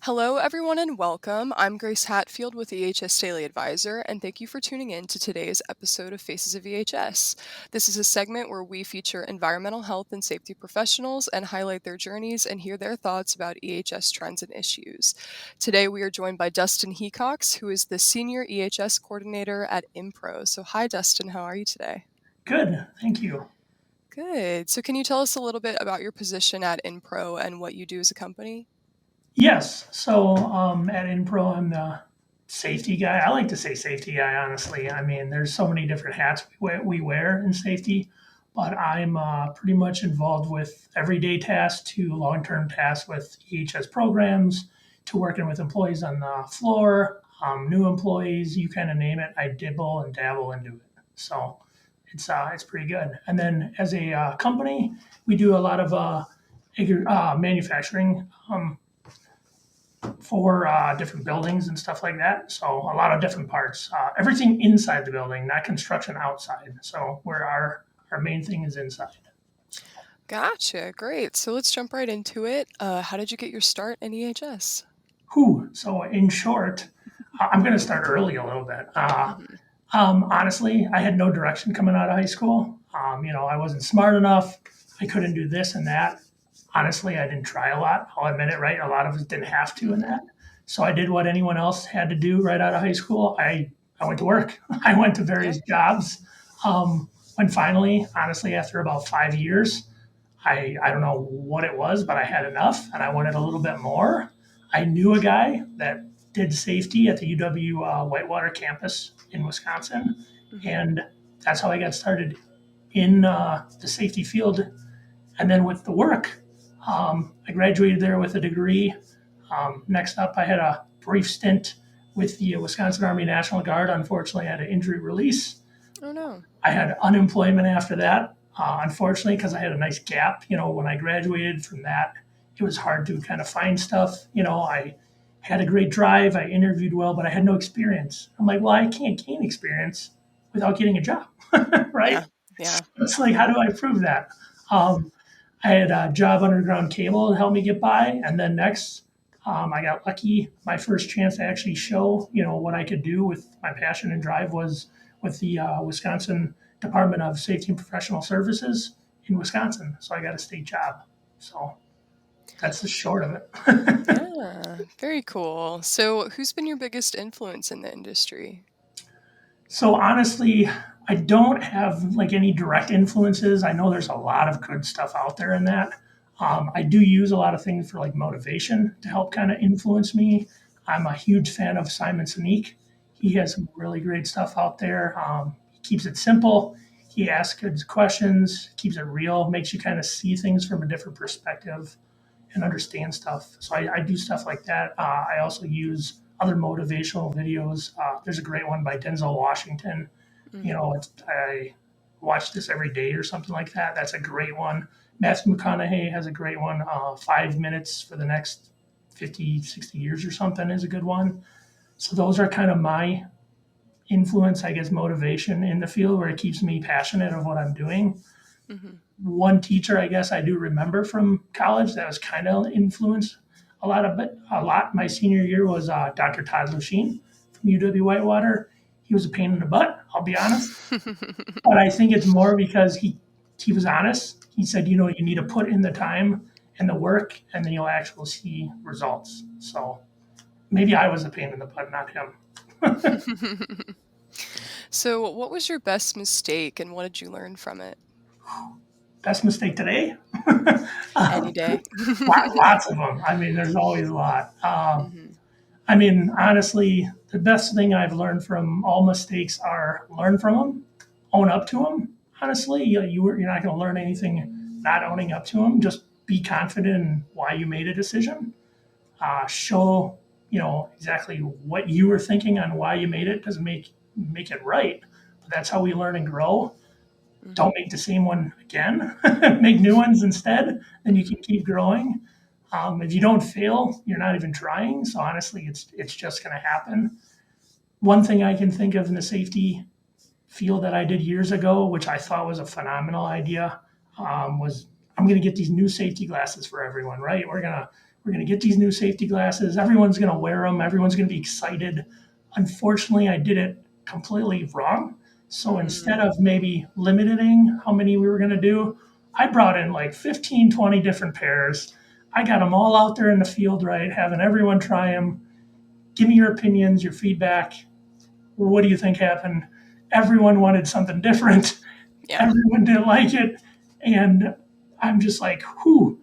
Hello, everyone, and welcome. I'm Grace Hatfield with EHS Daily Advisor, and thank you for tuning in to today's episode of Faces of EHS. This is a segment where we feature environmental health and safety professionals and highlight their journeys and hear their thoughts about EHS trends and issues. Today, we are joined by Dustin Heacox, who is the Senior EHS Coordinator at Inpro. So, hi, Dustin. How are you today? Good, thank you. Good. So, can you tell us a little bit about your position at Inpro and what you do as a company? Yes, so at Inpro, I'm the safety guy. I like to say safety guy, honestly. I mean, there's so many different hats we wear in safety, but I'm pretty much involved with everyday tasks to long-term tasks with EHS programs, to working with employees on the floor, new employees, you kind of name it. I dibble and dabble into it. So it's pretty good. And then as a company, we do a lot of manufacturing. For different buildings and stuff like that. So a lot of different parts, everything inside the building, not construction outside. So where our main thing is inside. Gotcha. Great. So let's jump right into it. How did you get your start in EHS? Whew. So in short, I'm going to start early a little bit. Mhm. Honestly, I had no direction coming out of high school. I wasn't smart enough. I couldn't do this and that. Honestly, I didn't try a lot. I'll admit it, right? A lot of us didn't have to in that. So I did what anyone else had to do right out of high school. I went to work. I went to Yeah. various jobs. When finally, honestly, after about 5 years, I don't know what it was, but I had enough and I wanted a little bit more. I knew a guy that did safety at the UW Whitewater campus in Wisconsin, Mhm. and that's how I got started in the safety field. And then with the work, I graduated there with a degree. Next up, I had a brief stint with the Wisconsin Army National Guard. Unfortunately, I had an injury release. Oh no. I had unemployment after that, unfortunately, because I had a nice gap. When I graduated from that, it was hard to kind of find stuff. I had a great drive. I interviewed well, but I had no experience. I'm like, well, I can't gain experience without getting a job, right? Yeah. Yeah. It's like, how do I prove that? Um, I had a job underground cable to help me get by, and then next, I got lucky. My first chance to actually show, what I could do with my passion and drive was with the Wisconsin Department of Safety and Professional Services in Wisconsin. So I got a state job. So that's the short of it. Yeah. Very cool. So, who's been your biggest influence in the industry? So honestly, I don't have like any direct influences. I know there's a lot of good stuff out there in that. I do use a lot of things for like motivation to help kind of influence me. I'm a huge fan of Simon Sinek. He has some really great stuff out there. He keeps it simple. He asks good questions, keeps it real, makes you kind of see things from a different perspective and understand stuff. So I do stuff like that. I also use other motivational videos. There's a great one by Denzel Washington. Hmm. I watch this every day or something like that. That's a great one. Matthew McConaughey has a great one. 5 minutes for the next 50, 60 years or something is a good one. So those are kind of my influence, I guess, motivation in the field where it keeps me passionate of what I'm doing. Hmm. One teacher, I guess, I do remember from college that was kind of influenced a lot of it. A lot. My senior year was Dr. Todd Lucine from UW Whitewater. He was a pain in the butt, I'll be honest. But I think it's more because he was honest. He said, you need to put in the time and the work, and then you'll actually see results. So maybe I was a pain in the butt, not him. So, what was your best mistake and what did you learn from it? Best mistake today? Any day. Lots of them. I mean, there's always a lot. Hmm. I mean, honestly, the best thing I've learned from all mistakes are learn from them, own up to them. Honestly, you're not going to learn anything not owning up to them. Just be confident in why you made a decision. Show exactly what you were thinking on why you made it. Doesn't make it right, but that's how we learn and grow. Hmm. Don't make the same one again. Make new ones instead. Then you can keep growing. If you don't fail, you're not even trying. So honestly, it's just going to happen. One thing I can think of in the safety field that I did years ago, which I thought was a phenomenal idea, was I'm going to get these new safety glasses for everyone. Right? We're going to get these new safety glasses. Everyone's going to wear them. Everyone's going to be excited. Unfortunately, I did it completely wrong. So instead Mm, of maybe limiting how many we were going to do, I brought in like 15, 20 different pairs. I got them all out there in the field, right? Having everyone try them. Give me your opinions, your feedback. What do you think happened? Everyone wanted something different. yeah. Everyone didn't like it. And I'm just like, whew,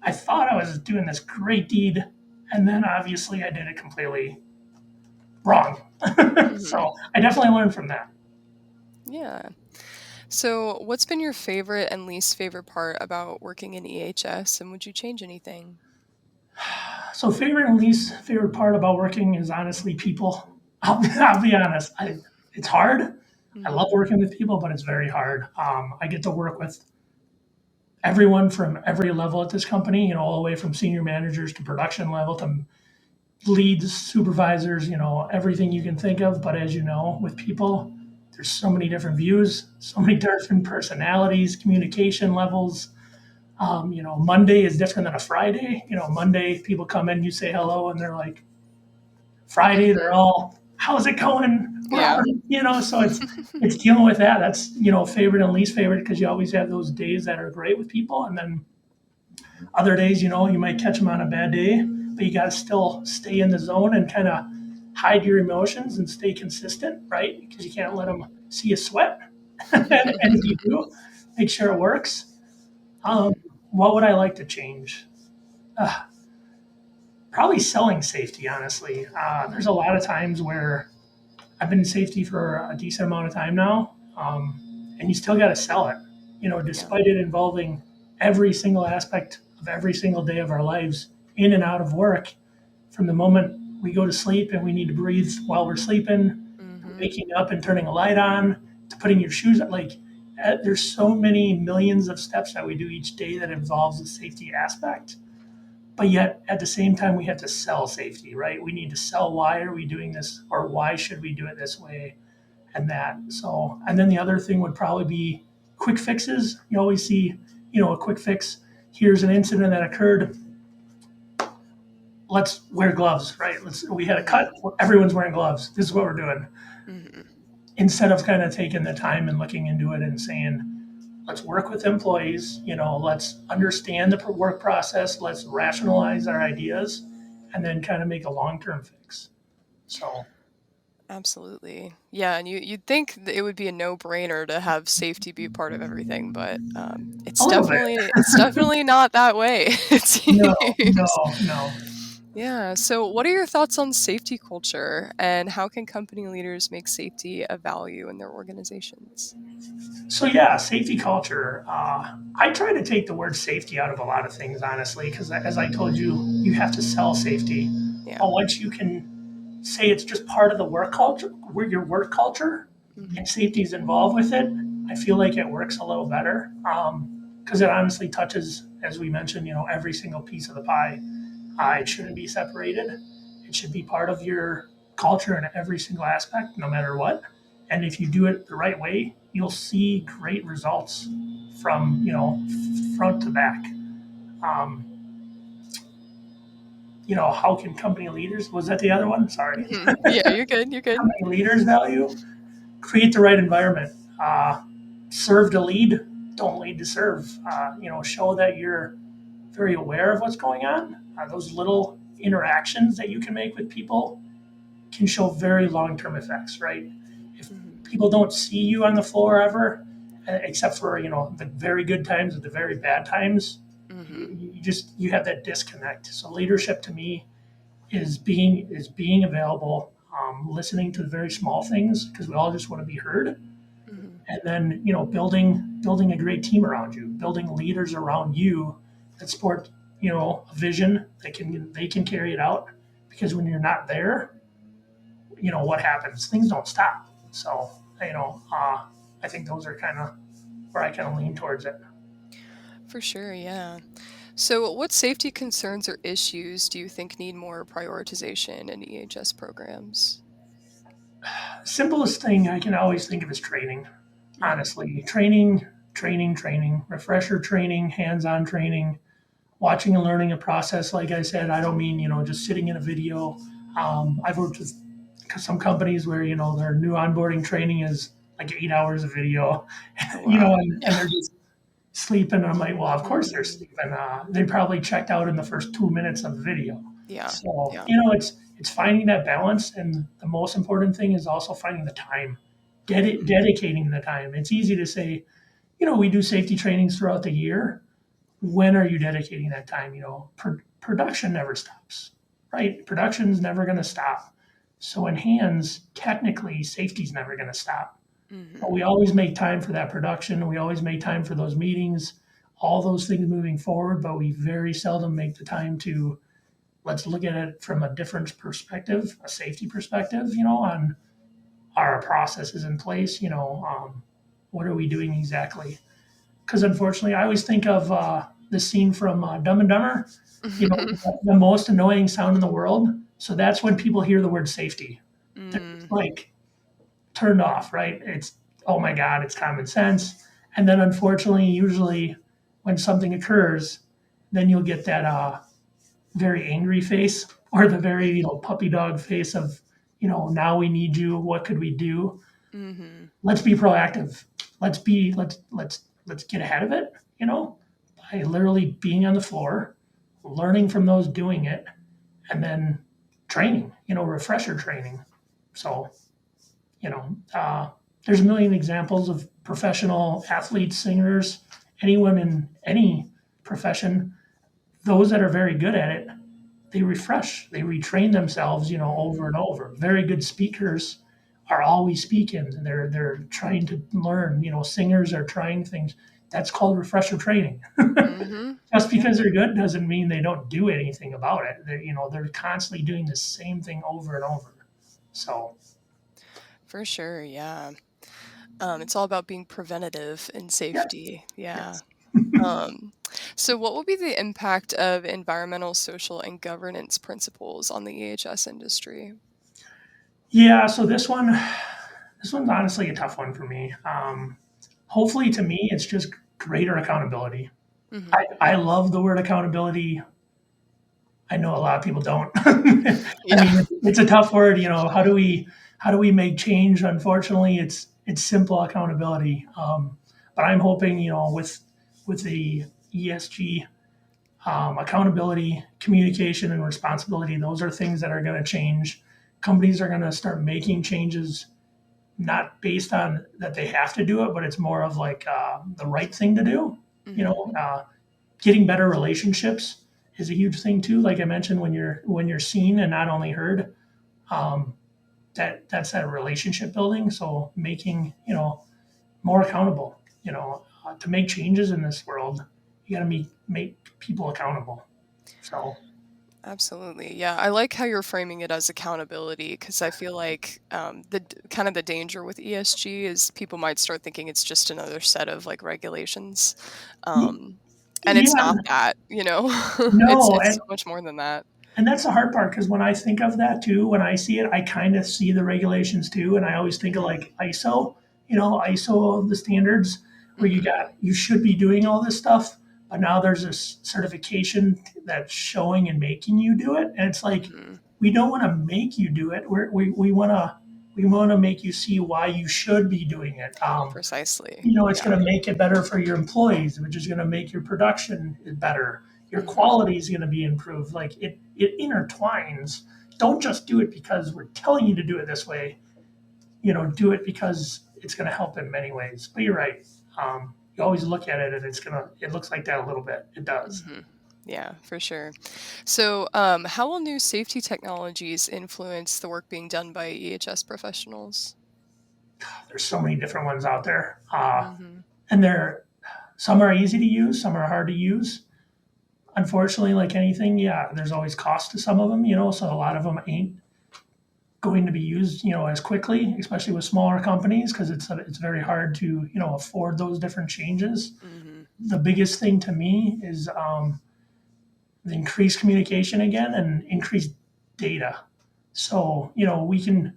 I thought I was doing this great deed. And then obviously I did it completely wrong. Hmm. So I definitely learned from that. Yeah. So, what's been your favorite and least favorite part about working in EHS, and would you change anything? So favorite and least favorite part about working is honestly people. I'll be honest. It's hard. I love Hmm. working with people, but it's very hard. I get to work with everyone from every level at this company, all the way from senior managers to production level to leads, supervisors, everything you can think of. But as you know, with people, there's so many different views, so many different personalities, communication levels. Monday is different than a Friday. Monday people come in, you say hello, and they're like, Friday, they're Hmm. all, how's it going? We're Yeah. already, so it's dealing with that. That's favorite and least favorite because you always have those days that are great with people, and then other days, you might catch them on a bad day, but you got to still stay in the zone and kind of hide your emotions and stay consistent, right? Because you can't let them see you sweat. And if you do, make sure it works. Um, Hmm. what would I like to change? Uh, Probably selling safety, honestly. There's a Hmm. lot of times where I've been in safety for a decent amount of time now, and you still got to sell it. Yeah. Despite it involving every single aspect of every single day of our lives, in and out of work, from the moment we go to sleep and we need to breathe while we're sleeping, to Hmm. waking up and turning a light on, to putting your shoes on. Like, there's so many millions of steps that we do each day that involves the safety aspect. But yet, at the same time, we have to sell safety, right? We need to sell why are we doing this or why should we do it this way and that. So, and then the other thing would probably be quick fixes. You always see, a quick fix. Here's an incident that occurred. Let's wear gloves, right? We had a cut. Hmm. Everyone's wearing gloves. This is what we're doing. Hmm. Instead of kind of taking the time and looking into it and saying, let's work with employees, let's understand the work process, let's rationalize our ideas, and then kind of make a long-term fix. So Absolutely. Yeah, and you'd think that it would be a no-brainer to have safety be part of everything, but a it's little bit. definitely not that way, it No, seems. no, no. Yeah. So, what are your thoughts on safety culture, and how can company leaders make safety a value in their organizations? So yeah, safety culture. I try to take the word safety out of a lot of things, honestly, because as I told you, you have to sell safety. Yeah. But once you can say it's just part of the work culture, where your work culture, and Hmm. safety is involved with it, I feel like it works a little better because it honestly touches, as we mentioned, every single piece of the pie. It Hmm. shouldn't be separated. It should be part of your culture in every single aspect, no matter what. And if you do it the right way, you'll see great results from front to back. Um, how can company leaders? Was that the other one? Sorry. Hmm. Yeah, you're good. You're good. Company leaders value create the right environment. Serve to lead, don't lead to serve. Show that you're very aware of what's going on. Those little interactions that you can make with people can show very long-term effects, right? If Hmm. people don't see you on the floor ever, except for the very good times and the very bad times, Hmm. you have that disconnect. So leadership to me is being available, listening to the very small things because we all just want to be heard, Hmm. and then building a great team around you, building leaders around you that support a vision that they can carry it out. Because when you're not there, what happens? Things don't stop. So I think those are kind of where I kind of lean towards it. For sure. Yeah. So, what safety concerns or issues do you think need more prioritization in EHS programs? Simplest thing I can always think of is training. Hmm. Honestly, training, refresher training, hands-on training. watching and learning a process. Like I said, I don't mean, just sitting in a video. I've worked with some companies where, their new onboarding training is like 8 hours of video, Oh, wow. and they're just sleeping. And I'm like, well, of course they're Mhm. sleeping. They probably checked out in the first 2 minutes of the video. Yeah. So, Yeah. it's finding that balance. And the most important thing is also finding the time, Mhm. dedicating the time. It's easy to say, we do safety trainings throughout the year. When are you dedicating that time? Production never stops, right? Production's never going to stop. So in hands, technically, safety's never going to stop. But Mhm. we always make time for that production. We always make time for those meetings, all those things moving forward. But we very seldom make the time to let's look at it from a different perspective, a safety perspective. On our processes in place. What are we doing exactly? Because unfortunately, I always think of the scene from Dumb and Dumber. The most annoying sound in the world. So that's when people hear the word safety. They're just Mm. like turned off, right? It's oh my god, it's common sense. And then unfortunately, usually when something occurs, then you'll get that very angry face or the very puppy dog face of now we need you. What could we do? Mhm. Let's be proactive. Let's get ahead of it, by literally being on the floor, learning from those doing it, and then training, refresher training. So, you know, uh, there's a million examples of professional athletes, singers, anyone in any profession, those that are very good at it, they refresh, they retrain themselves, over Mhm. and over. Very good speakers are always speaking. They're trying to learn. Singers are trying things. That's called refresher training. Mhm. Just Yeah, because they're good doesn't mean they don't do anything about it. They're constantly doing the same thing over and over. So for sure. Yeah. It's all about being preventative in yes, safety. Yeah. yes. Um, so what will be the impact of environmental, social, and governance principles on the EHS industry? Yeah. So this one's honestly a tough one for me. Hopefully, to me, it's just greater accountability. Mhm. I love the word accountability. I know a lot of people don't. I Yeah. mean, it's a tough word. How do we make change? Unfortunately, it's simple accountability. But I'm hoping, with the ESG, accountability, communication, and responsibility. Those are things that are going to change. Companies are going to start making changes, not based on that they have to do it, but it's more of like the right thing to do. You Mhm. know, getting better relationships is a huge thing too. Like I mentioned, when you're seen and not only heard, um, that's that relationship building. So making more accountable. To make changes in this world, you got to make people accountable. So Absolutely. Yeah. I like how you're framing it as accountability because I feel like kind of the danger with ESG is people might start thinking it's just another set of like regulations. y- Um, and it's yeah, not that, you know, no, it's so much more than that. and that's the hard part because when I think of that too, when I see it, I kind of see the regulations too, and I always think of Hmm. like ISO, ISO the standards where Hmm. you should be doing all this stuff, but now there's this certification that's showing and making you do it, and it's like Hmm. we don't want to make you do it. We want to make you see why you should be doing it. Precisely. It's Yeah. going to make it better for your employees, which is going to make your production better. Your Hmm. quality is going to be improved. Like it intertwines. Don't just do it because we're telling you to do it this way. Do it because it's going to help in many ways. But you're right. You always look at it and it looks like that a little bit. It does. Hmm. Yeah, for sure. So, how will new safety technologies influence the work being done by EHS professionals? There's so many different ones out there. Hmm. And some are easy to use, some are hard to use. Unfortunately, like anything, yeah, there's always cost to some of them, so a lot of them ain't going to be used, as quickly, especially with smaller companies, because it's very hard to, afford those different changes. Hmm. The biggest thing to me is the increased communication again and increased data. So, we can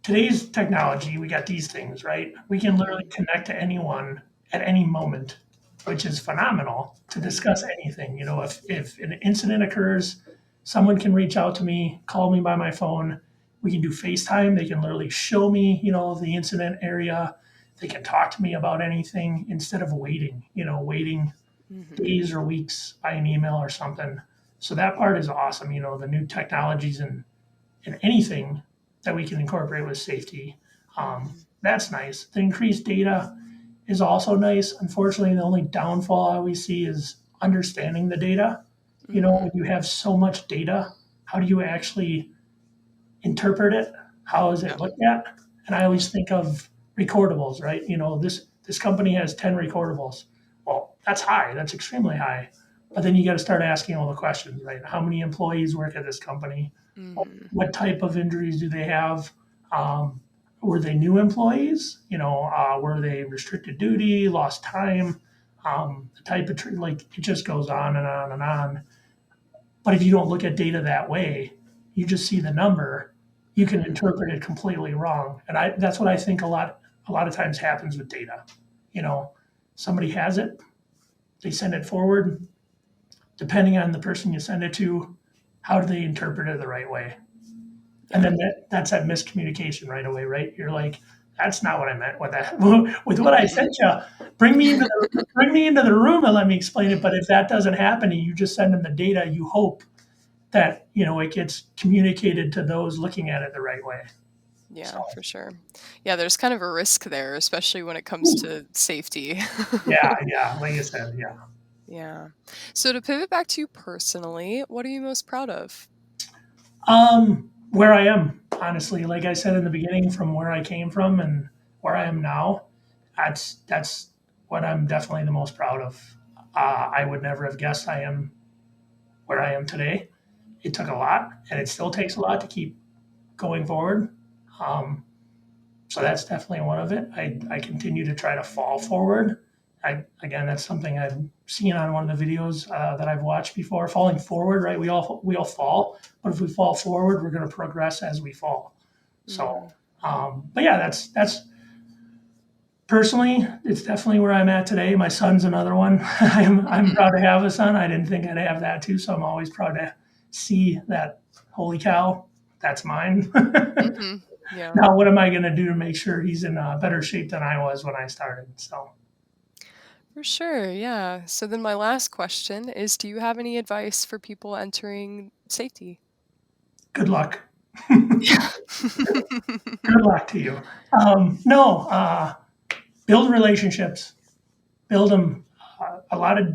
today's technology, we got these things, right? We can literally Hmm. connect to anyone at any moment. which is phenomenal to discuss anything. If an incident occurs, someone can reach out to me, call me by my phone. We can do FaceTime. They can literally show me, the incident area. They can talk to me about anything instead of waiting Mm-hmm. days or weeks by an email or something. So that part is awesome. The new technologies and anything that we can incorporate with safety. Mm-hmm. That's nice. The increased data is also nice. Unfortunately, the only downfall I always see is understanding the data. When Mm-hmm. you have so much data, how do you actually interpret it? How is Yeah. it looked at? And I always think of recordables, right? This company has 10 recordables. Well, that's high. That's extremely high. But then you got to start asking all the questions, right? How many employees work at this company? Mm-hmm. What type of injuries do they have? Um, were they new employees? Were they restricted duty, lost time? The type of like it just goes on and on and on. But if you don't look at data that way, you just see the number, you can Mm-hmm. interpret it completely wrong. And that's what I think a lot of times happens with data. You know, Somebody has it, they send it forward. Depending on the person you send it to, how do they interpret it the right way? And Yeah. then that's that miscommunication right away, right? You're like, that's not what I meant with that. With what I Mm-hmm. sent you, bring me into the room and let me explain it. But if that doesn't happen and you just send them the data, you hope that it gets communicated to those looking at it the right way. So Yeah, for sure. Yeah, there's kind of a risk there, especially when it comes ooh, to safety. yeah, like I said, yeah. Yeah. So to pivot back to you personally, what are you most proud of? Where I am, honestly, like I said in the beginning, from where I came from and where I am now, that's what I'm definitely the most proud of. I would never have guessed I am where I am today. It took a lot, and it still takes a lot to keep going forward. Um, so that's definitely one of it. I continue to try to fall forward. Again, that's something I've seen on one of the videos that I've watched before. Falling forward, right? We all fall, but if we fall forward, we're going to progress as we fall. So, Mm-hmm. but yeah, that's personally, it's definitely where I'm at today. My son's another one. I'm Mm-hmm. proud to have a son. I didn't think I'd have that too, so I'm always proud to see that. Holy cow, that's mine. Mm-hmm. Yeah. Now, what am I going to do to make sure he's in better shape than I was when I started? So, For sure, yeah. So then my last question is, do you have any advice for people entering safety? good luck. Yeah. Good luck to you. No, build relationships, build them. A lot of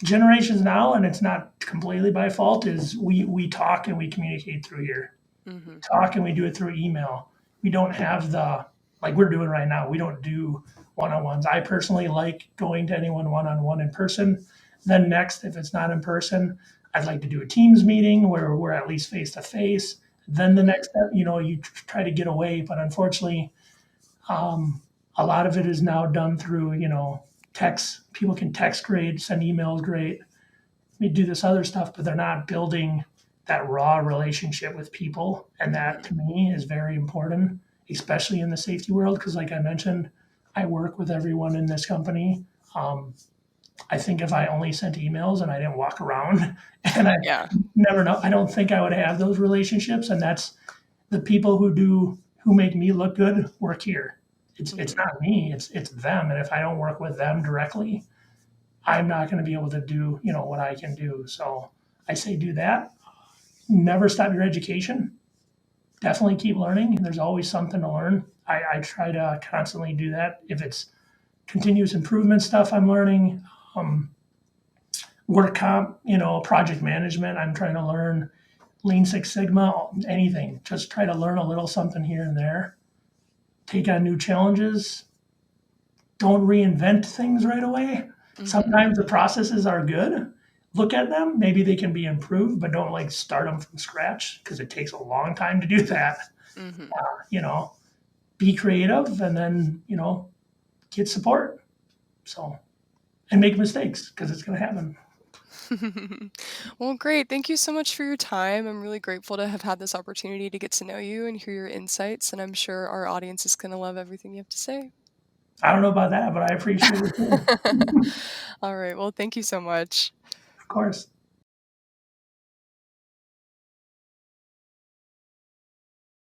generations now, and it's not completely by fault, is we talk and we communicate through here. Mhm. Talk and we do it through email. We don't have the like we're doing right now. We don't do one-on-ones. I personally like going to anyone one-on-one in person. Then next, if it's not in person, I'd like to do a Teams meeting where we're at least face to face. Then the Mhm. next step, you try to get away, but unfortunately, um, a lot of it is now done through text. People can text great, send emails great, we do this other stuff, but they're not building that raw relationship with people. And that Mhm. to me is very important, especially in the safety world. Because, like I mentioned, I work with everyone in this company. Um, I think if I only sent emails and I didn't walk around and I Yeah. never know, I don't think I would have those relationships. And that's the people who make me look good work here. It's Mhm. not me, it's them. And if I don't work with them directly, I'm not going to be able to do, what I can do. So I say do that. Never stop your education. Definitely keep learning. There's always something to learn. I try to constantly do that. If it's continuous improvement stuff I'm learning, um, work comp, project management, I'm trying to learn Lean Six Sigma, anything. Just try to learn a little something here and there. Take on new challenges. Don't reinvent things right away. Mhm. Sometimes the processes are good. Look at them. Maybe they can be improved, but don't like start them from scratch because it takes a long time to do that. Mhm. You know, be creative and then, get support. So, and make mistakes because it's going to happen. Well, great. Thank you so much for your time. I'm really grateful to have had this opportunity to get to know you and hear your insights, and I'm sure our audience is going to love everything you have to say. I don't know about that, but I appreciate it too. All right. Well, thank you so much. Of course.